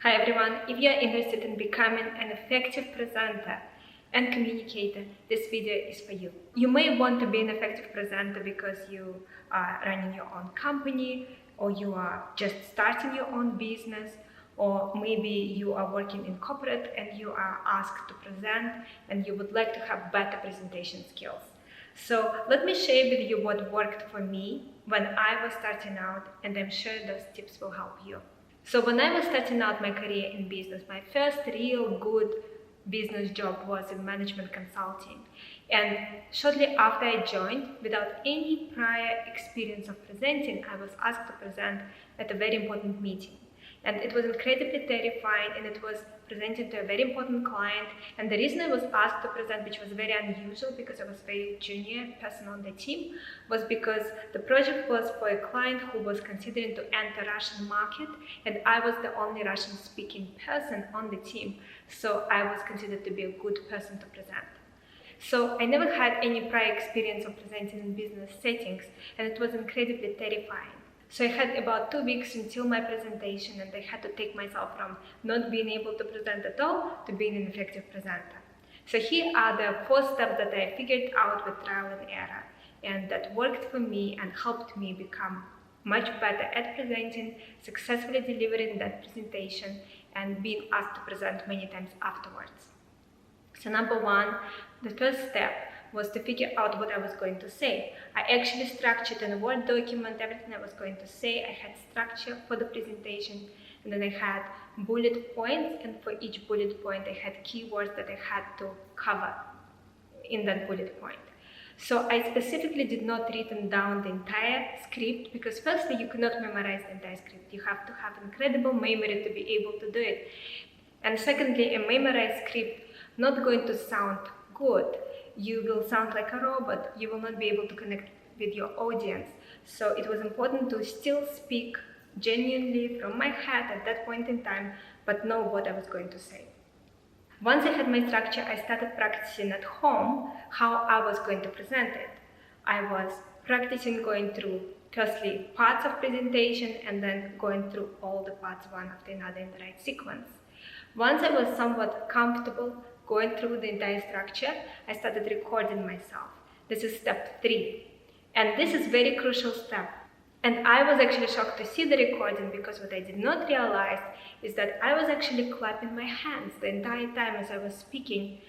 Hi everyone, if you are interested in becoming an effective presenter and communicator, this video is for you. You may want to be an effective presenter because you are running your own company, or you are just starting your own business, or maybe you are working in corporate and you are asked to present and you would like to have better presentation skills. So let me share with you what worked for me when I was starting out, and I'm sure those tips will help you. So when I was starting out my career in business, my first real good business job was in management consulting. And shortly after I joined, without any prior experience of presenting, I was asked to present at a very important meeting. And it was incredibly terrifying, and it was presenting to a very important client. And the reason I was asked to present, which was very unusual because I was a very junior person on the team, was because the project was for a client who was considering to enter Russian market, and I was the only Russian speaking person on the team. So I was considered to be a good person to present. So I never had any prior experience of presenting in business settings, and it was incredibly terrifying. So I had about 2 weeks until my presentation, and I had to take myself from not being able to present at all to being an effective presenter. So here are the 4 steps that I figured out with trial and error, and that worked for me and helped me become much better at presenting, successfully delivering that presentation, and being asked to present many times afterwards. So number 1, the first step was to figure out what I was going to say. I actually structured in a Word document everything I was going to say. I had structure for the presentation, and then I had bullet points, and for each bullet point I had keywords that I had to cover in that bullet point. So I specifically did not written down the entire script, because firstly, you cannot memorize the entire script. You have to have incredible memory to be able to do it. And secondly, a memorized script not going to sound good. You will sound like a robot. You will not be able to connect with your audience. So it was important to still speak genuinely from my head at that point in time, but know what I was going to say. Once I had my structure, I started practicing at home how I was going to present it. I was practicing going through firstly parts of presentation, and then going through all the parts one after another in the right sequence. Once I was somewhat comfortable going through the entire structure, I started recording myself. This is step 3. And this is very crucial step. And I was actually shocked to see the recording, because what I did not realize is that I was actually clapping my hands the entire time as I was speaking.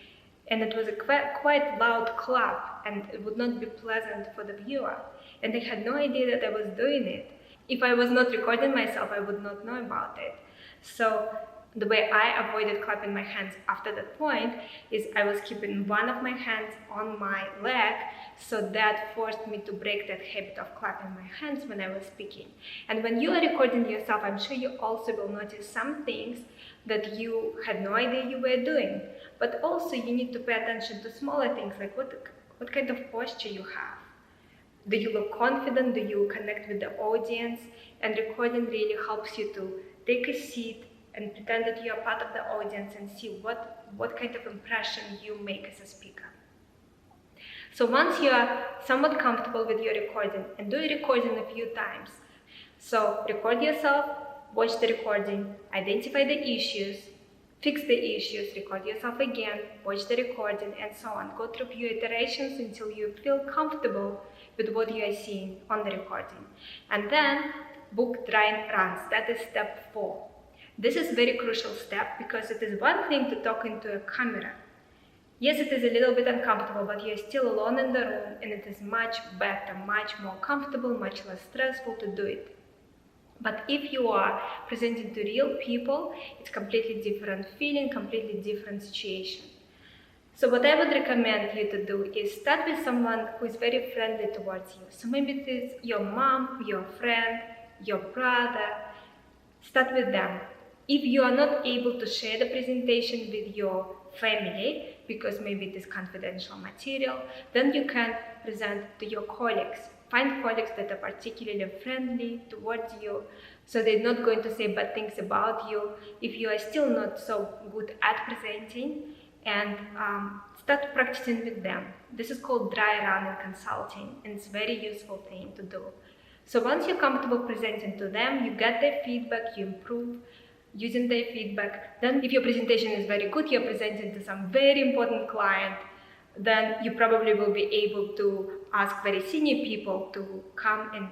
And it was a quite loud clap, and it would not be pleasant for the viewer. And they had no idea that I was doing it. If I was not recording myself, I would not know about it. So the way I avoided clapping my hands after that point is I was keeping one of my hands on my leg, so that forced me to break that habit of clapping my hands when I was speaking. And when you are recording yourself, I'm sure you also will notice some things that you had no idea you were doing. But also you need to pay attention to smaller things, like what kind of posture you have. Do you look confident? Do you connect with the audience? And recording really helps you to take a seat and pretend that you are part of the audience and see what kind of impression you make as a speaker. So once you are somewhat comfortable with your recording, and do your recording a few times. So record yourself, watch the recording, identify the issues, fix the issues, record yourself again, watch the recording, and so on. Go through a few iterations until you feel comfortable with what you are seeing on the recording. And then book dry runs. That is step 4. This is a very crucial step, because it is one thing to talk into a camera. Yes, it is a little bit uncomfortable, but you're still alone in the room, and it is much better, much more comfortable, much less stressful to do it. But if you are presenting to real people, it's completely different feeling, completely different situation. So what I would recommend you to do is start with someone who is very friendly towards you. So maybe it is your mom, your friend, your brother. Start with them. If you are not able to share the presentation with your family, because maybe it is confidential material, then you can present to your colleagues. Find colleagues that are particularly friendly towards you, so they're not going to say bad things about you if you are still not so good at presenting, and start practicing with them. This is called dry run in consulting, and it's a very useful thing to do. So once you're comfortable presenting to them, you get their feedback, you improve, using their feedback. Then if your presentation is very good, you're presenting to some very important client, then you probably will be able to ask very senior people to come and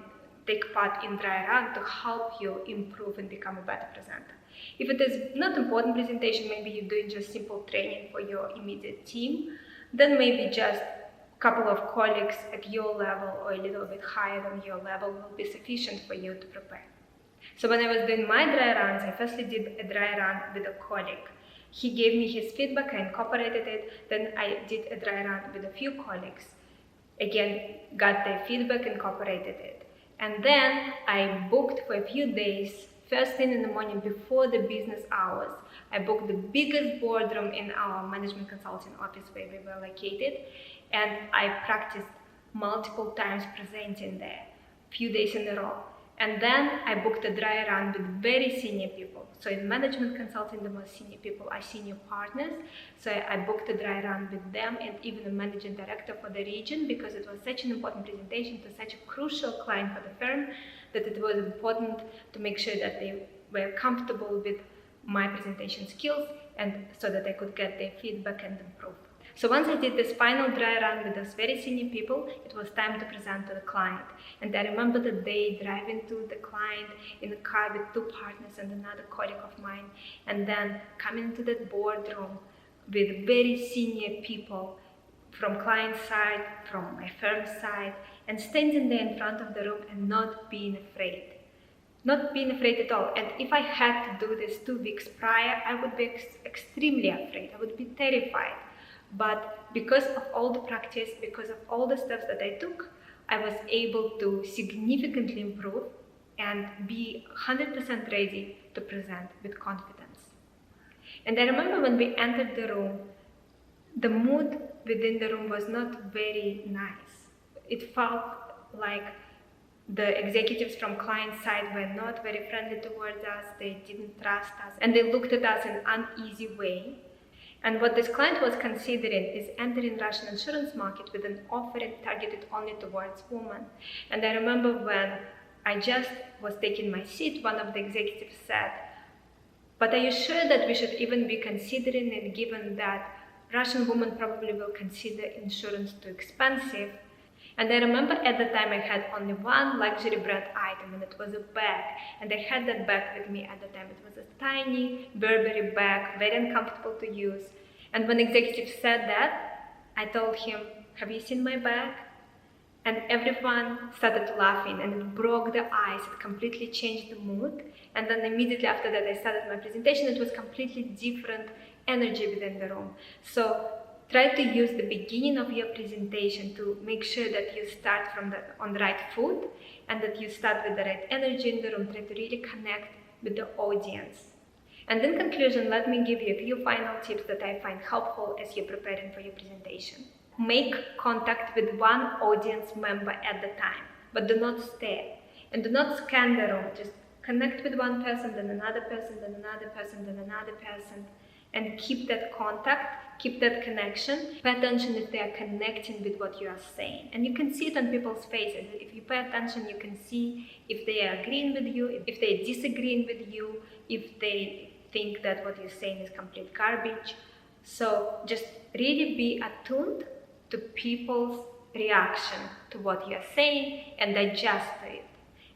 take part in dry run to help you improve and become a better presenter. If it is not important presentation, maybe you're doing just simple training for your immediate team, then maybe just a couple of colleagues at your level or a little bit higher than your level will be sufficient for you to prepare. So when I was doing my dry runs, I firstly did a dry run with a colleague. He gave me his feedback, I incorporated it, then I did a dry run with a few colleagues. Again, got their feedback, incorporated it. And then I booked for a few days, first thing in the morning before the business hours, I booked the biggest boardroom in our management consulting office where we were located, and I practiced multiple times presenting there, few days in a row. And then I booked a dry run with very senior people. So in management consulting, the most senior people are senior partners. So I booked a dry run with them and even a managing director for the region, because it was such an important presentation to such a crucial client for the firm that it was important to make sure that they were comfortable with my presentation skills, and so that I could get their feedback and improve. So once I did this final dry run with those very senior people, it was time to present to the client. And I remember the day driving to the client in a car with two partners and another colleague of mine, and then coming to that boardroom with very senior people from client side, from my firm side, and standing there in front of the room and not being afraid. Not being afraid at all. And if I had to do this 2 weeks prior, I would be extremely afraid. I would be terrified. But because of all the practice, because of all the steps that I took, I was able to significantly improve and be 100% ready to present with confidence. And I remember when we entered the room, the mood within the room was not very nice. It felt like the executives from client side were not very friendly towards us, they didn't trust us, and they looked at us in an uneasy way. And what this client was considering is entering Russian insurance market with an offering targeted only towards women. And I remember when I just was taking my seat, one of the executives said, "But are you sure that we should even be considering it, given that Russian women probably will consider insurance too expensive?" And I remember at the time I had only one luxury brand item, and it was a bag. And I had that bag with me at the time. It was a tiny Burberry bag, very uncomfortable to use. And when the executive said that, I told him, "Have you seen my bag?" And everyone started laughing, and it broke the ice. It completely changed the mood. And then immediately after that, I started my presentation. It was completely different energy within the room. So try to use the beginning of your presentation to make sure that you start on the right foot, and that you start with the right energy in the room. Try to really connect with the audience. And in conclusion, let me give you a few final tips that I find helpful as you're preparing for your presentation. Make contact with one audience member at the time, but do not stare. And do not scan the room. Just connect with one person, then another person, then another person, then another person. And keep that contact, keep that connection. Pay attention if they are connecting with what you are saying. And you can see it on people's faces. If you pay attention, you can see if they are agreeing with you, if they are disagreeing with you, if they think that what you're saying is complete garbage. So just really be attuned to people's reaction to what you're saying and adjust to it.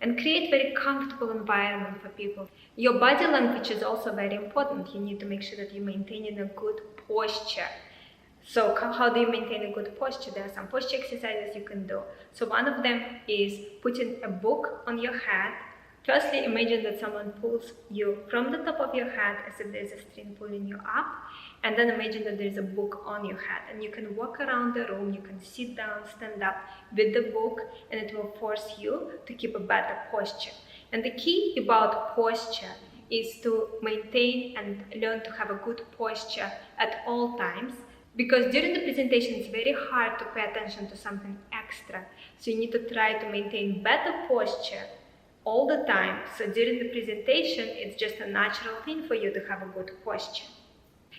And create very comfortable environment for people. Your body language is also very important. You need to make sure that you're maintaining a good posture. So how do you maintain a good posture? There are some posture exercises you can do. So one of them is putting a book on your head. Firstly, imagine that someone pulls you from the top of your head as if there's a string pulling you up, and then imagine that there's a book on your head, and you can walk around the room, you can sit down, stand up with the book, and it will force you to keep a better posture. And the key about posture is to maintain and learn to have a good posture at all times, because during the presentation it's very hard to pay attention to something extra. So you need to try to maintain better posture all the time. So during the presentation, it's just a natural thing for you to have a good posture.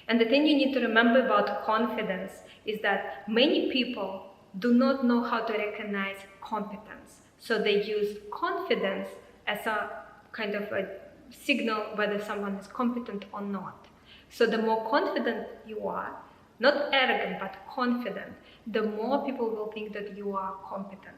And the thing you need to remember about confidence is that many people do not know how to recognize competence. So they use confidence as a kind of a signal whether someone is competent or not. So the more confident you are, not arrogant but confident, the more people will think that you are competent.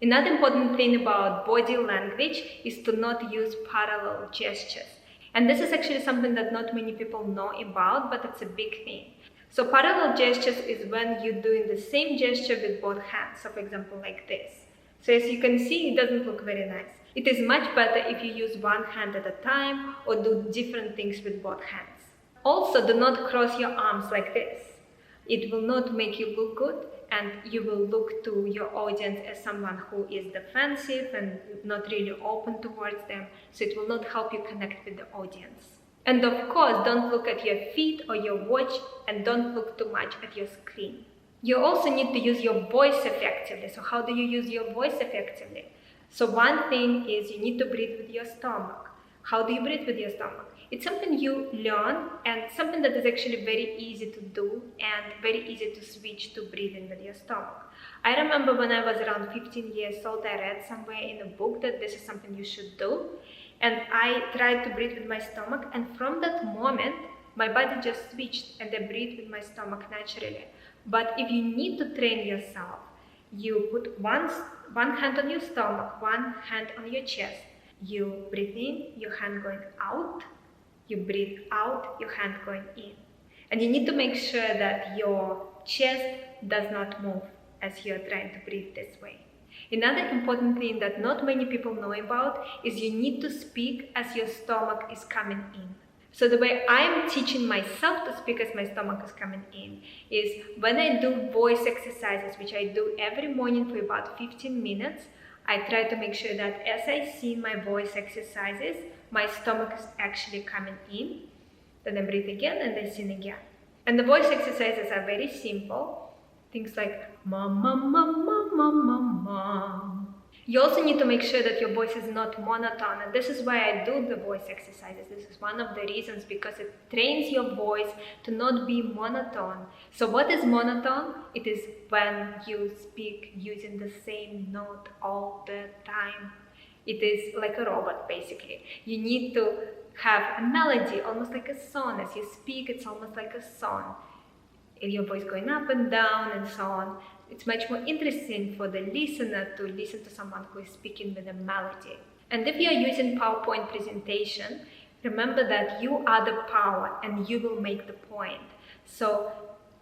Another important thing about body language is to not use parallel gestures. And this is actually something that not many people know about, but it's a big thing. So parallel gestures is when you're doing the same gesture with both hands. So for example, like this. So as you can see, it doesn't look very nice. It is much better if you use one hand at a time or do different things with both hands. Also, do not cross your arms like this. It will not make you look good, and you will look to your audience as someone who is defensive and not really open towards them, so it will not help you connect with the audience. And of course, don't look at your feet or your watch, and don't look too much at your screen. You also need to use your voice effectively. So how do you use your voice effectively? So one thing is you need to breathe with your stomach. How do you breathe with your stomach? It's something you learn, and something that is actually very easy to do and very easy to switch to breathing with your stomach. I remember when I was around 15 years old, I read somewhere in a book that this is something you should do. And I tried to breathe with my stomach, and from that moment, my body just switched and I breathe with my stomach naturally. But if you need to train yourself, you put one hand on your stomach, one hand on your chest. You breathe in, your hand going out. You breathe out, your hand going in. And you need to make sure that your chest does not move as you're trying to breathe this way. Another important thing that not many people know about is you need to speak as your stomach is coming in. So the way I'm teaching myself to speak as my stomach is coming in is when I do voice exercises, which I do every morning for about 15 minutes, I try to make sure that as I sing my voice exercises, my stomach is actually coming in. Then I breathe again and I sing again. And the voice exercises are very simple. Things like mom, mom, mom, mom, mom, mom, mom. You also need to make sure that your voice is not monotone, and this is why I do the voice exercises. This is one of the reasons, because it trains your voice to not be monotone. So what is monotone? It is when you speak using the same note all the time. It is like a robot, basically. You need to have a melody, almost like a song. As you speak, it's almost like a song. Your voice going up and down and so on. It's much more interesting for the listener to listen to someone who is speaking with a melody. And if you are using PowerPoint presentation, remember that you are the power and you will make the point. So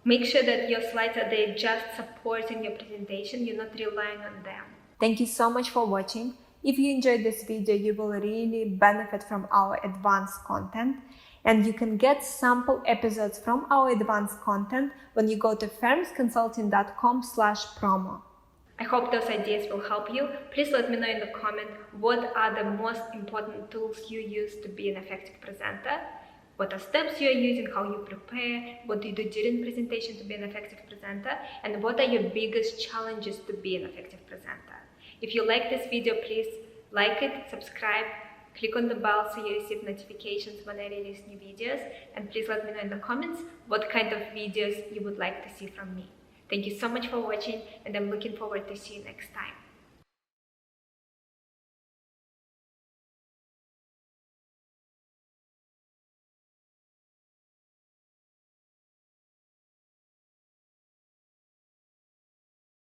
make sure that your slides are there just supporting your presentation. You're not relying on them. Thank you so much for watching. If you enjoyed this video, you will really benefit from our advanced content. And you can get sample episodes from our advanced content when you go to firmsconsulting.com/promo. I hope those ideas will help you. Please let me know in the comment what are the most important tools you use to be an effective presenter, what are steps you are using, how you prepare, what do you do during presentation to be an effective presenter, and what are your biggest challenges to be an effective presenter. If you like this video, please like it, subscribe, click on the bell so you receive notifications when I release new videos, and please let me know in the comments what kind of videos you would like to see from me. Thank you so much for watching, and I'm looking forward to see you next time.